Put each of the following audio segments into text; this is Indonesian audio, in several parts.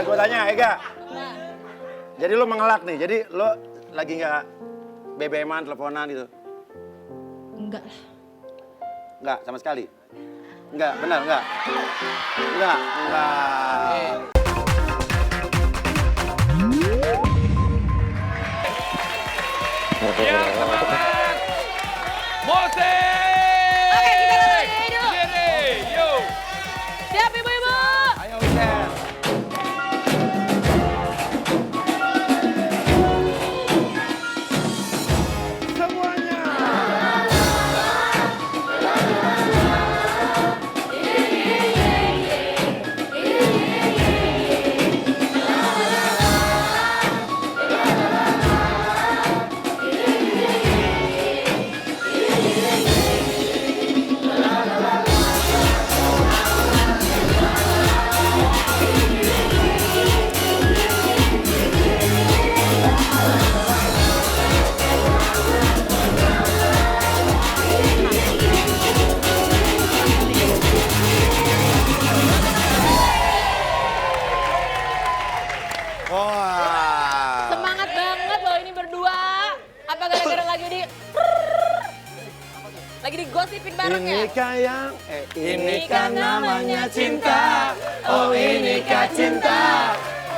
Gue tanya, Ega. Jadi lo mengelak nih, jadi lo lagi nggak BBM-an, teleponan gitu? Enggak lah. Enggak, sama sekali? Enggak, benar enggak? Enggak. Yang semangat, Mose! Oke, kita lagi dulu. Berdiri, yuk! Siap ibu-ibu. Ayo, Usen. Semuanya. Wah. Semangat banget loh ini berdua. Apa gara-gara lagi digosipin bareng ya? Inikah yang, Inikah namanya cinta. Oh inikah cinta,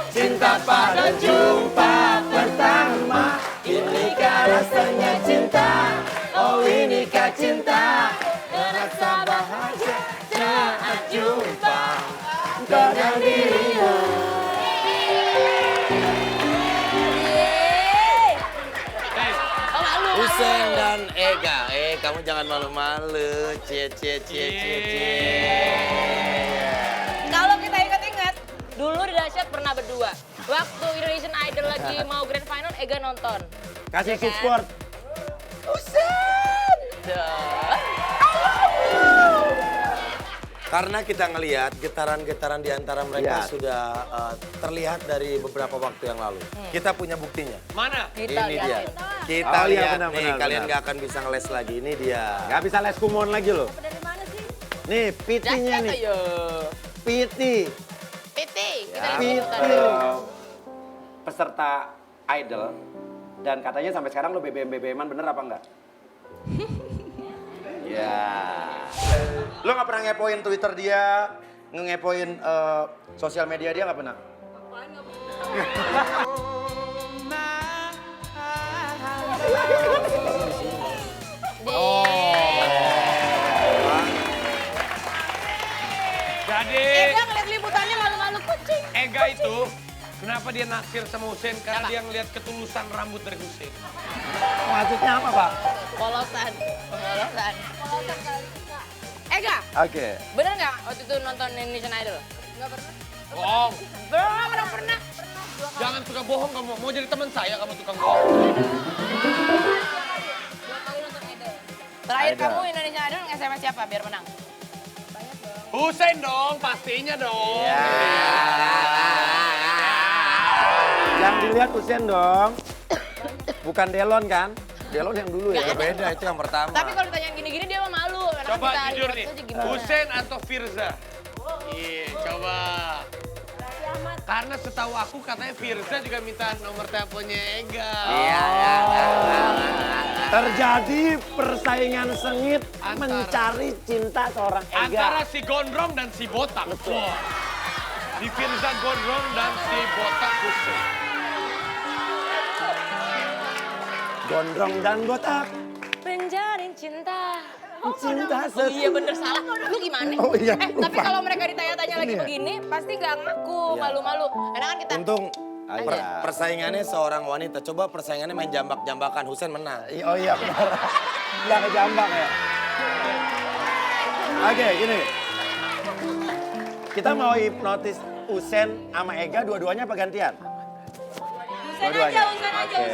cinta pada jumpa pertama. Inikah rasanya cinta, oh inikah cinta, rasa bahagia saat jumpa kau dan dirimu. Oh malu. Usen dan Ega, kamu jangan malu-malu, cie. Kalau kita ingat-ingat, dulu di Dahsyat pernah berdua. Waktu Indonesian Idol lagi mau grand final, Ega nonton. Kasih Ya kan? support. Karena kita ngelihat getaran-getaran di antara mereka Lihat. sudah terlihat dari beberapa waktu yang lalu. Kita punya buktinya. Mana? Kita Ini lihat. dia. Kita Oh, iya, lihat benar, nih, benar, kalian benar. nggak akan bisa ngeles lagi. Ini dia. Gak bisa les kumon lagi loh. Dari mana sih? Nih, pitinya Dahsyat nih. ayo. Piti. Piti. Kita Ya, lihat Piti. dulu. Peserta idol. Dan katanya sampai sekarang lo BBM-BBM-an bener apa enggak? Ya. Lo nggak pernah ngepoin Twitter dia, ngepoin sosial media dia nggak pernah? Jadi, Ega ngeliat liputannya malu-malu kucing. Ega itu, kenapa dia naksir sama Hussein? Karena Kenapa? dia ngeliat ketulusan rambut dari Hussein. Maksudnya apa, Pak? Polosan. Ega, Oke. bener nggak waktu itu nonton Indonesian Idol? Nggak pernah. Bohong. Pernah. Jangan suka bohong kamu. Mau jadi teman saya, kamu tukang bohong. Terakhir Idol. kamu Indonesian Idol nge-SMS siapa biar menang? Hussein dong, pastinya dong. Ya. Yang dilihat Usen dong. Bukan Delon kan? Delon yang dulu ya. Beda itu yang pertama. Tapi kalau ditanyain gini-gini dia mah malu. Karena Coba kita jujur lihat nih, aja gimana. Hussein atau Firza? Iya, coba. Karena setahu aku katanya Firza juga minta nomor teleponnya Ega. Iya. Terjadi persaingan sengit Antara- mencari cinta seorang Ega. Antara si Gondrong dan si Botak. Wah. Di Firza Gondrong dan si Botak Hussein. Gondrong dan botak. Penjarin cinta. Cinta Oh iya bener salah. Lu gimana? Oh iya, Tapi lupa. kalau mereka ditanya-tanya lagi Ini ya? begini, pasti nggak ngaku, Iya. malu-malu. Karena kan kita... Untung Iya. persaingannya seorang wanita. Coba persaingannya main jambak-jambakan. Hussein menang. Oh iya benar. Nggak kejambak ya. Oke gini. Kita mau hipnotis Usen sama Ega dua-duanya apa gantian? Dua-duanya. Oke.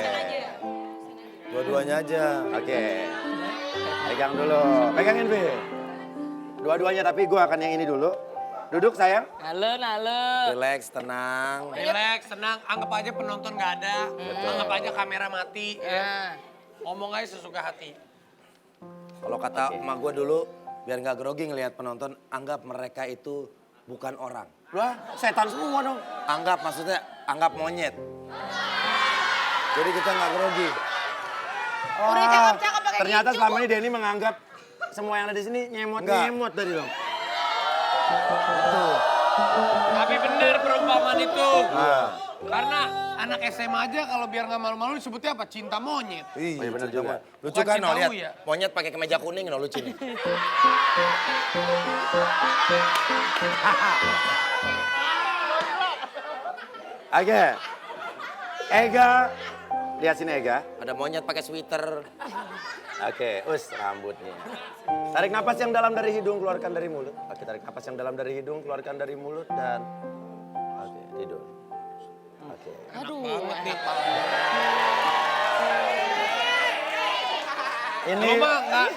Dua-duanya aja. Oke. Pegang dulu. Pegangin, Bi. Dua-duanya tapi gue akan yang ini dulu. Duduk sayang. Nale. Relax, tenang. Relax, tenang. Anggap aja penonton nggak ada. Anggap aja kamera mati. Nah. Ngomong aja sesuka hati. Kalau kata emak gue dulu, biar nggak grogi ngelihat penonton, anggap mereka itu bukan orang. Lah, setan semua dong. Anggap monyet. Jadi kita nggak grogi. Udah cakep-cakep pakai Ternyata hijau selama kok. ini Denny menganggap semua yang ada di sini Enggak. nyemot dari dong. Tapi bener perumpamaan itu. Nah. Karena anak SMA aja kalau biar nggak malu-malu disebutnya apa? Cinta monyet. Iya, Oh, iya benar cinta juga. monyet. Lucu kan, Kasih no, tahu lihat. ya. Monyet pakai kemeja kuning, no, lucu nih. Oke. Ega. Lihat sini Ega. Ada monyet pakai sweater. Oke, rambutnya. Tarik napas yang dalam dari hidung, keluarkan dari mulut. Oke, tarik napas yang dalam dari hidung, keluarkan dari mulut dan oke, tidur. Oke. Aduh. Ini Lo mah nggak,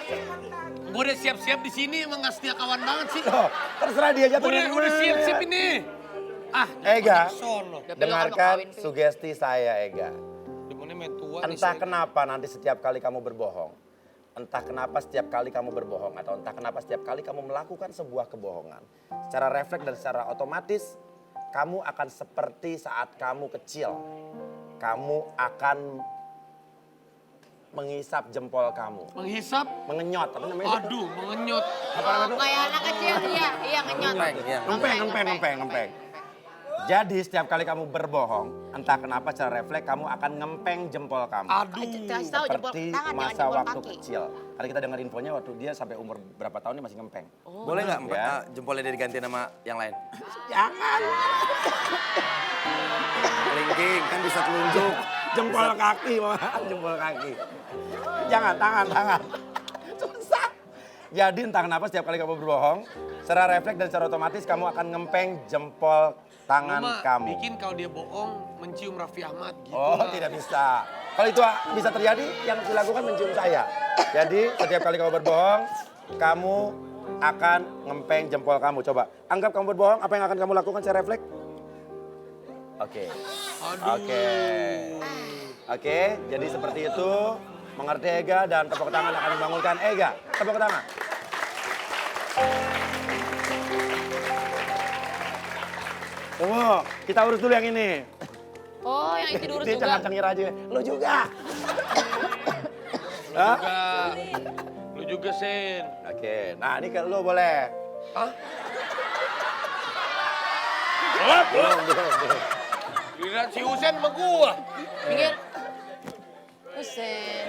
gue udah siap-siap di sini emang nggak setia kawan banget sih. oh, terserah dia aja Udah siap-siap ini. Ah, Ega, sono. Udah bilang dengarkan kawin, Pi. sugesti saya Ega. Demonnya main tua nih, Entah saya. kenapa nanti setiap kali kamu berbohong, entah kenapa setiap kali kamu berbohong, atau entah kenapa setiap kali kamu melakukan sebuah kebohongan, secara refleks dan secara otomatis, kamu akan seperti saat kamu kecil. Kamu akan menghisap jempol kamu. Menghisap, Mengenyot, apa namanya? aduh mengenyot. Apa namanya itu? Kayak anak kecil, iya ngenyot. Ngempeng. Jadi setiap kali kamu berbohong, entah kenapa secara refleks kamu akan ngempeng jempol kamu. Aduh. Kasih tahu jempol Seperti tangan, jangan masa jempol waktu kaki. kecil. Karena kita dengar infonya waktu dia sampai umur berapa tahun dia masih ngempeng. Boleh nggak Ya. jempolnya dia diganti nama yang lain? Jangan. Kelingking, kan bisa telunjuk. Jempol kaki, jempol kaki. Jangan, tangan. Susah. Jadi entah kenapa setiap kali kamu berbohong, secara refleks dan secara otomatis kamu akan ngempeng jempol tangan Mama kamu. bikin kalau dia bohong mencium Raffi Ahmad gitu. Oh, lah. tidak bisa. Kalau itu bisa terjadi, yang dilakukan mencium saya. Jadi, setiap kali kamu berbohong, kamu akan ngempeng jempol kamu. Coba, anggap kamu berbohong, apa yang akan kamu lakukan secara refleks? Oke. Aduh. Oke, jadi seperti itu. Mengerti Ega dan tepuk tangan akan membangunkan Ega. Tepuk tangan. Tunggu, kita urus dulu yang ini. Oh, yang itu diurus Dia juga. cengir aja. Lu juga. Hah? Lu juga, Sen. Oke, nah ini kan lu boleh. Hah? Belum. Giliran si Husen sama gua. Minggir. Buset.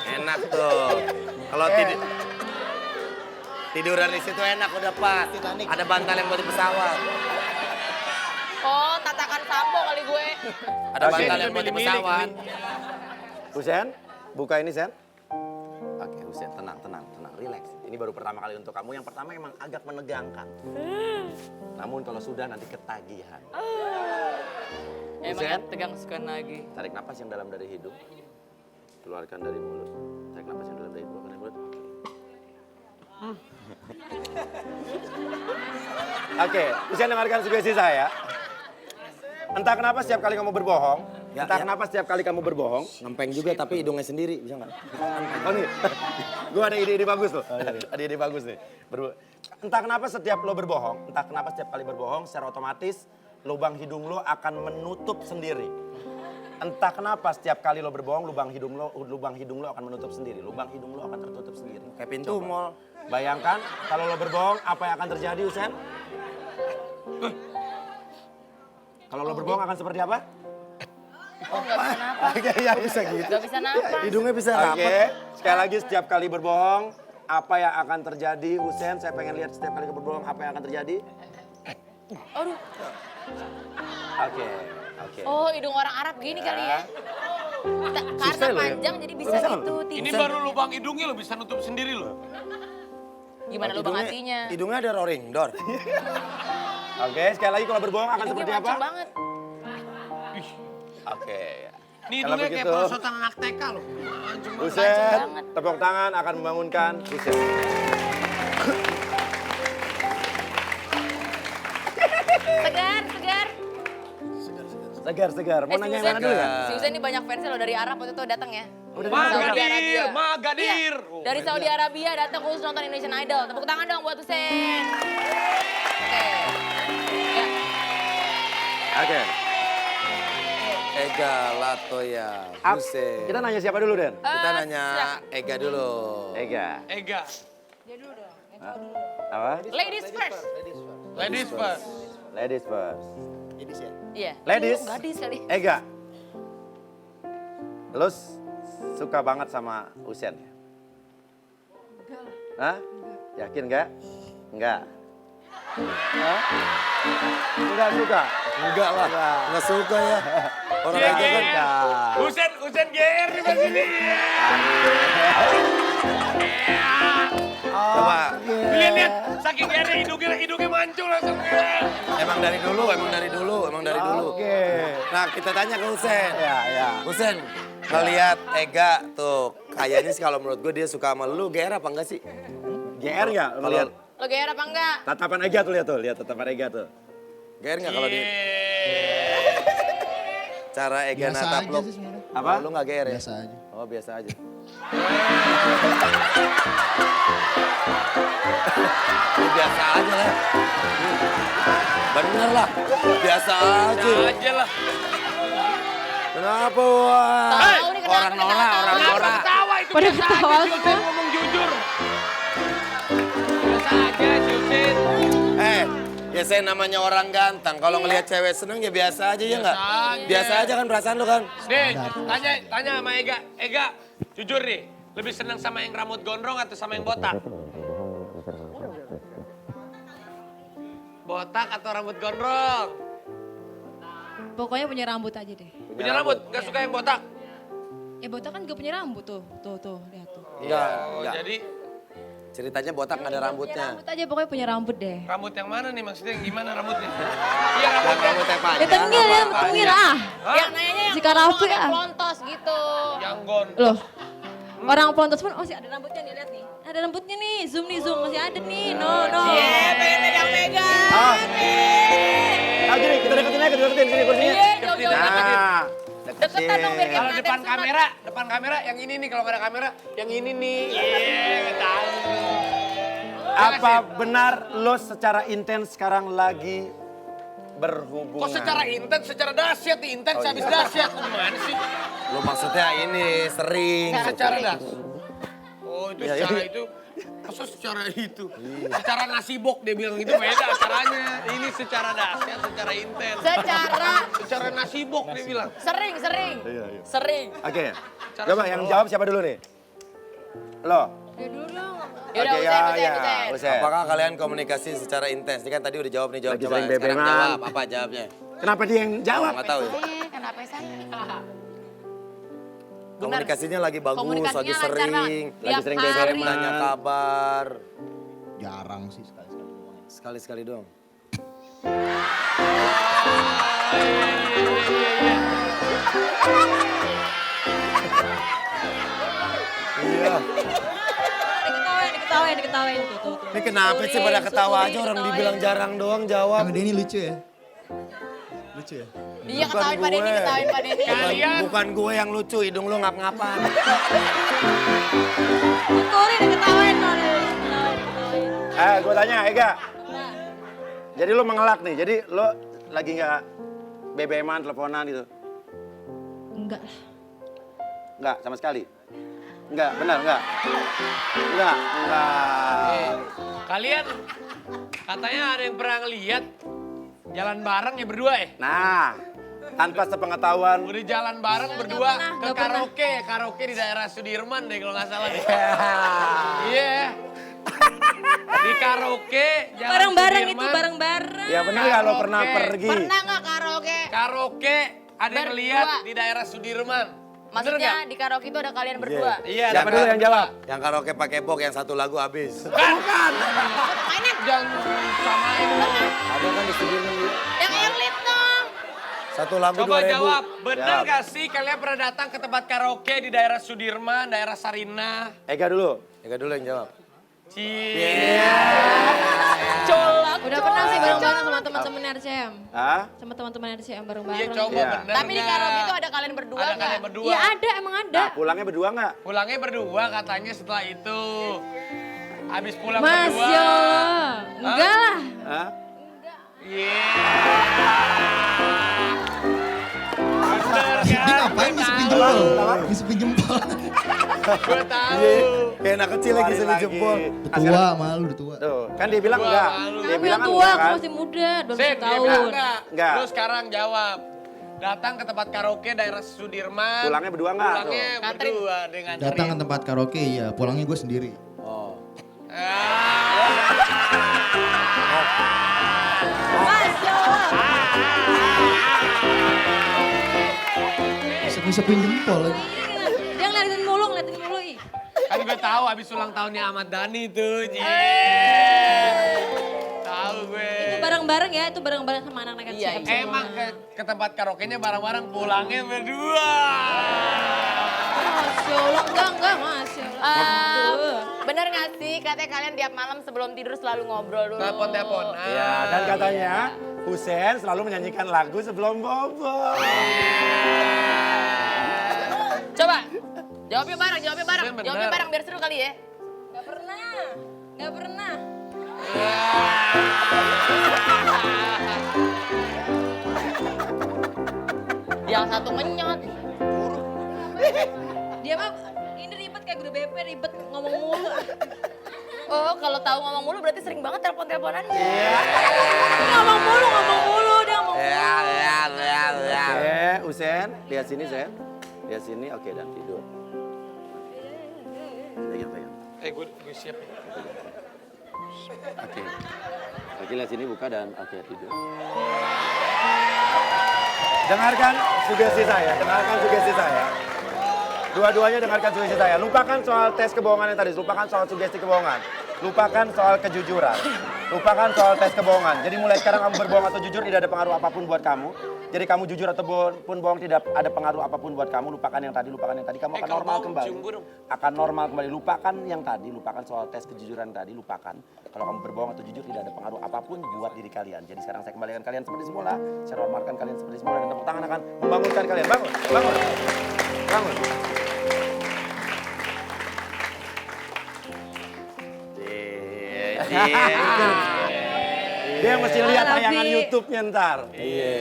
Enak tuh. Kalau tiduran di situ enak udah pas. Ada bantal yang buat di pesawat. Oh, tatakan sampo kali gue. Ada Oke. bantal yang buat di pesawat. Husen, buka ini Sen. Oke Husen, tenang, relax. Ini baru pertama kali untuk kamu. Yang pertama emang agak menegangkan. Namun kalau sudah nanti ketagihan. Emang Husen, tegang suka lagi. tarik napas yang dalam dari hidung. Keluarkan dari mulut. Tarik napas yang dalam dari hidung, keluarkan dari mulut. Oke, Husen dengarkan sugesti saya. Entah kenapa setiap kali kamu berbohong, kenapa setiap kali kamu berbohong, Ngempeng juga tapi hidungnya sendiri, bisa nggak? oh nih, gue ada ide bagus loh. Ada ide bagus nih. Entah kenapa setiap lo berbohong, entah kenapa setiap kali berbohong, secara otomatis lubang hidung lo akan menutup sendiri. Entah kenapa setiap kali lo berbohong, lubang hidung lo akan menutup sendiri. Lubang hidung lo akan tertutup sendiri. Kayak pintu mall. Bayangkan kalau lo berbohong, apa yang akan terjadi, Husen? Kalau lo berbohong akan seperti apa? Oh, nggak bisa napas. Oke, ya bisa gitu. Nggak bisa napas. Hidungnya bisa Oke, rapat. sekali lagi setiap kali berbohong, apa yang akan terjadi, Husen? Saya pengen lihat setiap kali berbohong, apa yang akan terjadi? Aduh. Oke. Oh, hidung orang Arab gini kali ya. Karena loh ya. panjang jadi bisa Bisa gitu. Ini tidur. baru lubang hidungnya lo bisa nutup sendiri lo. Gimana lubang hatinya? Hidungnya ada roaring door. Oke, sekali lagi kalau berbohong akan seperti Hidungnya apa? mancung banget. Oke. Ini Kalau hidungnya kayak begitu, perosotan anak TK lo. Mancung banget. Husen, banget. tepuk tangan akan membangunkan Husen. Segar. Segar. Mau nanya yang mana dulu ya? Si Usen ini banyak fansnya loh dari Arab waktu itu datang ya. Magadir. Iya, dari Saudi Arabia datang khusus nonton Indonesian Idol. Tepuk tangan dong buat Usen. Oke. Ya. Oke. Ega, Latoya, Buset. Kita nanya siapa dulu, Den? Kita nanya siap. Ega dulu. Ega. Dia dulu dong. Apa? Ladies first. Ladies first. Ladies first. Iya. Ladies. Gadis kali. Ega. Lo suka banget sama Usen ya? Enggak lah. Hah? Yakin nggak? Enggak. Hah? Enggak suka? Enggak lah, enggak suka ya. Orang Iya, aja kan. Enggak. Usen GR di sini. Coba, Lihat, saking GR hidungnya mancung langsung. emang dari dulu. Oke. Nah, kita tanya ke Usen. Ya. Usen, ngeliat Ega tuh, kayaknya sih kalau menurut gue dia suka sama lu, GR apa enggak sih? GR nggak? Lo lihat Lo GR apa enggak? tatapan Ega tuh, lihat tatapan Ega tuh. GR nggak kalau dia? Cara Ega Biasa natap aja lu. sih sebenarnya. Apa? Lu nggak GR ya? Biasa aja. Oh, biasa aja. Lu biasa aja lah. Bener lah, biasa aja. Aja lah. Kenapa wah? Tahu nih kenapa Orang Nora. Kenapa ketawa itu? Pada Biasa ketawa aja si semua. Usen ngomong jujur. Biasa aja si Usen. Ya saya namanya orang ganteng. Kalau ngelihat cewek seneng ya biasa aja ya nggak? aja. Biasa aja kan perasaan lu kan? Nih, tanya sama Ega. Ega, jujur nih, lebih senang sama yang rambut gondrong atau sama yang botak? Botak atau rambut gondrong? Pokoknya punya rambut aja deh. Punya rambut, gak suka yang botak? Ya botak kan gak punya rambut tuh, lihat tuh. Enggak, Oh, enggak. jadi Ceritanya botak nggak ada Punya rambutnya. rambut aja, pokoknya punya rambut deh. rambut yang mana nih maksudnya? Yang gimana rambutnya? Iya rambutnya. Rambutnya panjang. Ya tengil ya, apa? tengil ah. Yang nanyanya yang Si Karafi ngomong yang ah. pelontos gitu. Yang gon. Loh, orang pelontos pun masih ada rambutnya nih, lihat nih. Ada rambutnya nih, zoom, masih ada nih. No. Pengen megang-megang. Ah, gini, kita deketin sini kursinya. Iya, jauh-jauh deket. Nah, Deketan dong biar Kalau kayak depan sunat. kamera yang ini nih. Kalau nggak ada kamera, yang ini nih. Iya, tahu. apa benar lo secara intens sekarang lagi berhubungan? Kok secara intens, secara dahsyat nih, intens habis dahsyat. Gimana sih? Lu maksudnya ini sering. Secara das. Oh, itu Ya, secara iya. itu. Masa secara itu? Secara nasibok dia bilang itu beda caranya. Ini secara dahsyat, secara intens. Secara nasibok dia bilang. Sering. Iya. Sering. Oke, coba yang jawab siapa dulu nih? Lo? Ya dulu dong. Yaudah, Oke, Usen. Usen. Apakah kalian komunikasi secara intens? Ini kan tadi udah jawab nih, jawab. Lagi Coba sering sekarang bebeman. jawab, apa jawabnya? Kenapa dia yang jawab? Nggak tahu ya. Kenapa saya? Komunikasinya lagi bagus, Komunikasinya lagi lancar sering. banget. Lagi Tiap sering hari. BBM. Nanya kabar. Jarang sih sekali-sekali doang. Sekali-sekali doang. Iya. Diketawain tuh. Ini kenapa sih pada ketawa aja orang dibilang jarang doang jawab. Kang Denny lucu ya? Lucu ya? Dia ketawain Pak Denny, ketawain Pak Denny. Kalian Bukan gue yang lucu, hidung lu ngap-ngapan. Kori diketawain tuh. Gue tanya, Ega. Jadi lo mengelak nih, jadi lo lagi nggak BBM-an, teleponan gitu? Enggak lah. Nggak, sama sekali? Nggak, benar nggak? Nggak. kalian katanya ada yang pernah ngeliat jalan bareng ya berdua ya? Nah, tanpa sepengetahuan. Udah jalan bareng berdua ke nggak pernah. karaoke di daerah Sudirman deh kalau nggak salah deh. Iya. Di karaoke jalan Bareng-bareng itu, Sudirman. bareng-bareng. Ya benar nggak lo pernah Karaoke. pergi? Pernah nggak karaoke? Karaoke ada yang Berdua. lihat di daerah Sudirman. Bener Maksudnya nggak? di karaoke itu ada kalian berdua. Iya. Siapa dulu yang jawab? Yang karaoke pakai box yang satu lagu habis. Mainan. Jangan samain. Ada kan di studio dulu. Yang lead dong. Satu lagu Coba 2000. jawab, bener Jawab. gak sih kalian pernah datang ke tempat karaoke di daerah Sudirman, daerah Sarinah? Ega dulu. Ega dulu yang jawab. Cie. Colak. Udah pernah sih nih bareng-bareng sama teman-teman RCM. Hah? Sama teman-teman RCM Iya bareng-bareng. coba Iya. bener Tapi di nggak? karaoke itu ada kalian berdua Ada nggak? kalian berdua. Iya ada, emang ada. Nah, pulangnya berdua nggak? Pulangnya berdua katanya setelah itu. Habis pulang Masya berdua. Allah. Enggak lah. Hah? Iya. Bener Ini kan? ngapain Gua ngisipin tahu. jempol? Ngisipin jempol. Gue tahu. Kayak anak kecil lagi Keluarin sama jempol. Udah tua, malu udah tua. Tuh, kan dia bilang Gua enggak. malu. Dia Kamu bilang yang kan tua, enggak aku kan? masih muda, 20 Sip, dia bilang tahun. enggak. Enggak. Lu sekarang jawab. Datang ke tempat karaoke daerah Sudirman. Pulangnya berdua nggak, Pulangnya tuh? berdua dengan Datang ke tempat karaoke, iya. Pulangnya gue sendiri. Masya Allah. Ngisipin jempol lagi. Dia ngeliatin mulu ih. Kan gue tahu habis ulang tahunnya Ahmad Dhani tuh. Tahu gue. Itu bareng-bareng ya, itu bareng-bareng sama anak-anak Iya, RCM. iya. Emang ke tempat karaoke-nya bareng-bareng pulangnya berdua. Masya Allah, enggak, Masya Allah. Aduh. Bener gak sih katanya kalian tiap malam sebelum tidur selalu ngobrol dulu? Telepon-telepon. Iya, dan katanya Husen selalu menyanyikan lagu sebelum bobo. Coba, jawabnya bareng, jawabnya bareng. Bener. Jawabnya bareng biar seru kali ya. Gak pernah, gak pernah. Yang satu menyot. Dia mah ini ribet kayak guru BP, ribet ngomong mulu. Oh, kalau tahu ngomong mulu berarti sering banget telepon-teleponan. Ngomong mulu, dia ngomong mulu. Oke, Husen, lihat sini, Sen. Lihat sini, oke, dan tidur. Pegang. Gue siap. Oke. Oke, lihat sini, buka dan oke, tidur. Dengarkan sugesti saya. Dua-duanya dengarkan sugesti saya. Lupakan soal tes kebohongan yang tadi, lupakan soal sugesti kebohongan. Lupakan soal kejujuran. Lupakan soal tes kebohongan. Jadi mulai sekarang kamu berbohong atau jujur tidak ada pengaruh apapun buat kamu. Jadi kamu jujur ataupun bohong tidak ada pengaruh apapun buat kamu. Lupakan yang tadi. Kamu akan kalau normal mau, kembali. cium gue dong. Akan normal kembali. Lupakan yang tadi, lupakan soal tes kejujuran tadi, lupakan. Kalau kamu berbohong atau jujur tidak ada pengaruh apapun buat diri kalian. Jadi sekarang saya kembalikan kalian seperti semula. Saya hormatkan kalian seperti semula dan tepuk tangan akan membangunkan kalian. Bangun. Dia mesti lihat tayangan YouTube-nya ntar. Iya.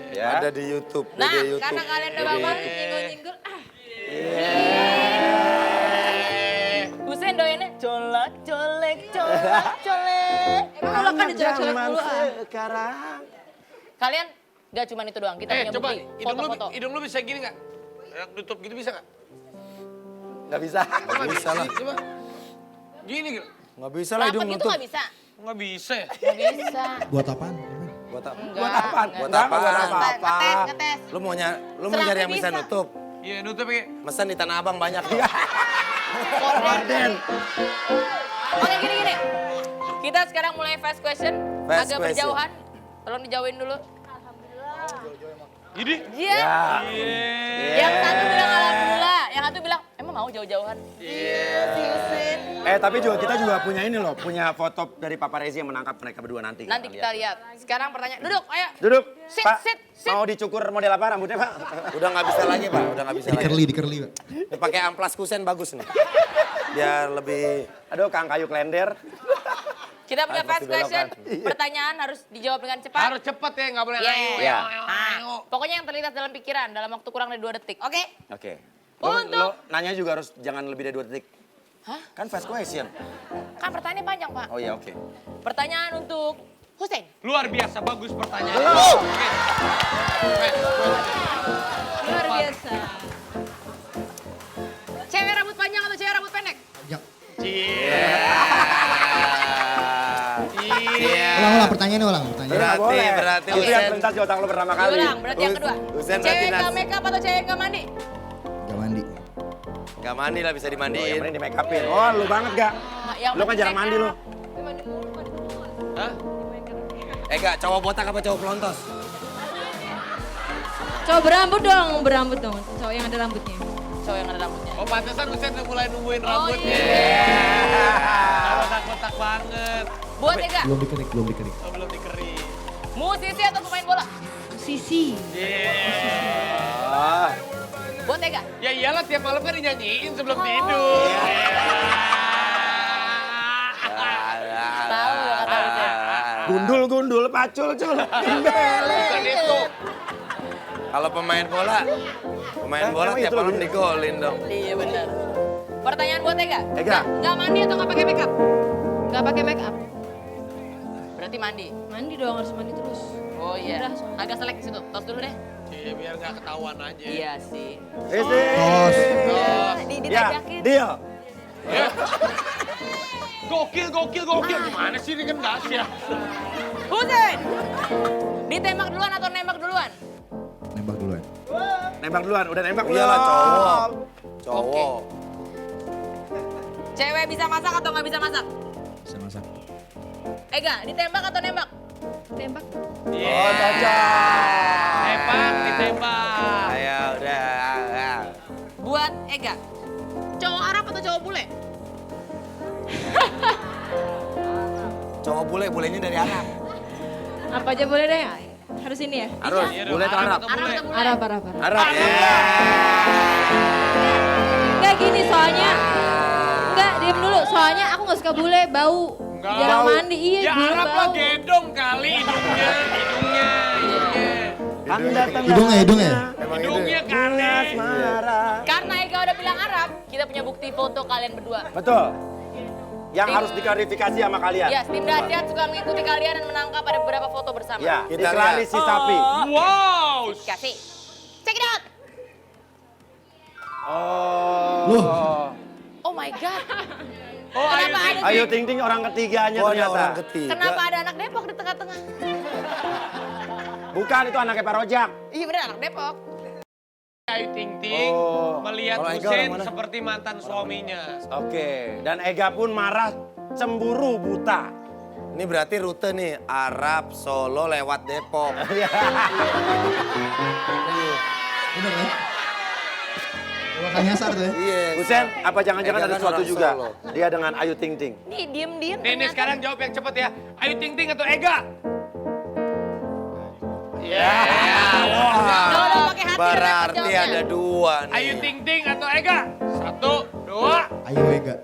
Ya. Ada di YouTube. Nah, di YouTube. karena kalian udah bangun, Nyenggol-nyenggol. Husen doyannya colek. Emang lo kan dicolek-colek Zaman dulu ah. sekarang. Kalian gak cuma itu doang, kita punya Coba bukti, hidung foto-foto. lu bisa gini nggak? Tutup gitu bisa nggak? Nggak bisa. Coba bisa lah. Coba. Gini gitu. Nggak bisa lah hidung Rapet gitu nutup. gak bisa? Nggak bisa ya? Gak bisa. Buat apaan? Buat apa? Buat apa? Buat Enggak, apa? buat apa-apa. Ngetes. Lu mau nyari Selangnya yang bisa bisa. nutup? Iya nutup ya. Mesan di Tanah Abang banyak. Orden. Oke gini. Kita sekarang mulai fast question. Fast Agak question. berjauhan. Tolong dijauhin dulu. Jadi? Iya. Ya. Yang satu bilang alhamdulillah. Yang satu bilang emang mau jauh-jauhan. Iya. Si Husin. Tapi kita juga punya ini loh, punya foto dari Papa Rezi yang menangkap mereka berdua nanti. Nanti kita lihat. Sekarang pertanyaan. Duduk, ayo. Duduk. Sit, Pak, sit. mau dicukur model apa rambutnya, Pak? Udah nggak bisa lagi Pak, udah nggak bisa Di lagi. curly, Pak. Ini pakai amplas kusen bagus nih. Biar lebih. Aduh, Kang Kayu Klender. Kita punya Harus fast question. dibelokkan. Pertanyaan harus dijawab dengan cepat. Harus cepet ya, nggak boleh Iya. ayo. Iya. Nah, pokoknya yang terlintas dalam pikiran dalam waktu kurang dari 2 detik. Oke? Oke. Untuk- Lo nanya juga harus jangan lebih dari 2 detik. Hah? Kan fast question. Kan pertanyaannya panjang, Pak. Oh iya, oke. Pertanyaan untuk Husein. Luar biasa bagus pertanyaan. Luar biasa. Cewek rambut panjang atau cewek rambut pendek? Ya. Ulang, pertanyaannya ulang. Nggak boleh. Berarti Itu yang Husen. terlintas di otak lo pertama kali. Diulang, berarti yang kedua. Husein berarti Cewek nggak nas. make up atau cewek nggak mandi? Gak mandi. Gak mandi lah bisa Oh, yang dimandiin. penting di make upin. Oh, lu banget gak? Yang Lu kan penting jarang make mandi up. lu. Hah? Gak, cowok botak apa cowok pelontos? Coba berambut dong. Cowok yang ada rambutnya. Cowok yang ada rambutnya. Oh pantesan Husein udah mulai nungguin Oh, rambutnya. iya. Kotak-kotak banget. Buat Ega. Belum dikerik. Oh belum dikerik. Musisi atau pemain bola? Sisi. Ah, Buat Ega. Ya iyalah tiap malam kan dinyanyiin sebelum tidur. Tahu ya kata Hussein. gundul, pacul, cul. Bukan itu. Kalau pemain bola Emang tiap itu malam lebih- digolin dong. Iya benar. Pertanyaan buat Ega. Ega. Nggak mandi atau nggak pakai makeup? Nggak pakai make up. Berarti mandi. Mandi dong, harus mandi terus. Oh iya. Udah, soalnya. Agak selek di situ. Tos dulu deh. Iya biar nggak ketahuan aja. Iya sih. Tos. Ditajakin. Deal. Ya. Gokil. Gimana sih ini kan dahsyat. Hussein. Ditembak duluan atau nembak duluan? Nembak duluan. Nembak duluan, udah nembak belum? Iyalah cowok. Cowok. Cewek bisa masak atau nggak bisa masak? Bisa masak. Ega, ditembak atau nembak? Tembak. Oh, cocok. Ditembak. Ayo udah. Buat Ega, cowok Arab atau cowok bule? Cowok bulenya dari Arab. Apa aja boleh deh. Harus ini ya? Harus, boleh atau Arab? Arab atau bule? Arab. Arab. Enggak gini soalnya. Enggak, diam dulu. Soalnya aku nggak suka bule, bau. Enggak. Jarang mandi, iya Ya bule Arab bau. lah gedong kali hidungnya. Anda Hidungnya. Hidungnya kali. Karena Ega udah bilang Arab, kita punya bukti foto kalian berdua. Betul. Yang harus diklarifikasi sama kalian. Ya, tim dahsyat suka mengikuti kalian dan menangkap ada beberapa foto bersama. Ya, Kita diklari lihat. si sapi. Wow. Kasih. Check it out. Oh. Oh my God. Oh ayo. Kenapa ada Ayo Ting Ting orang ketiganya Oh ada ternyata. orang ketiga. Kenapa ada anak Depok di tengah-tengah? Bukan, itu anaknya Pak Rojak. Iya bener anak Depok. Ayu Ting Ting Oh. melihat Kalau Ega Hussein orang mana? seperti mantan suaminya. Oke, dan Ega pun marah cemburu buta. Ini berarti rute nih Arab, Solo lewat Depok. Bener kan? Bakal nyasar tuh ya. Iya. Husen, apa jangan-jangan Ega ada kan sesuatu orang juga? Solo. Dia dengan Ayu Ting Ting. Nih diem-diem. Nih ternyata- sekarang jawab yang cepet ya. Ayu Ting Ting atau Ega? Ya. Kalau udah pakai hati udah dapat Berarti jawabnya. ada dua nih. Ayu Ting Ting atau Ega? 1, 2. Ayo Ega.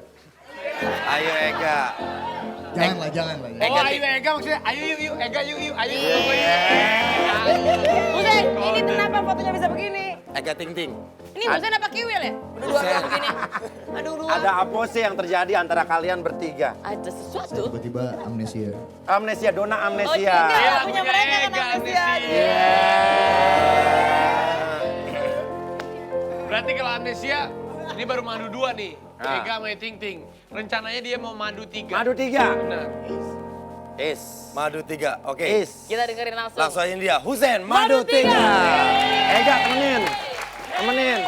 Ayo Ega. Jangan lah. Oh Ayu Ega maksudnya. Ayu yuk. Ega yuk. Ayu. Hussein, ini kenapa fotonya bisa begini? Ega Ting Ting. Ini Hussein apa Kiwil ya? Dua-dua begini. Aduh, dua. Ada apa sih yang terjadi antara kalian bertiga? Ada sesuatu. Tiba-tiba amnesia. Amnesia, Dona Oh amnesia. tidak, Iya, punya punya mereka Ega, kan amnesia. amnesia. Berarti kalau amnesia, ini baru madu 2 nih. Ah. Ega sama Ayu Ting Ting. Rencananya dia mau madu 3. Madu 3. Benar. Madu 3. Oke. Is. Kita dengerin langsung. Langsung aja dia. Husein Madu 3. Ega temenin.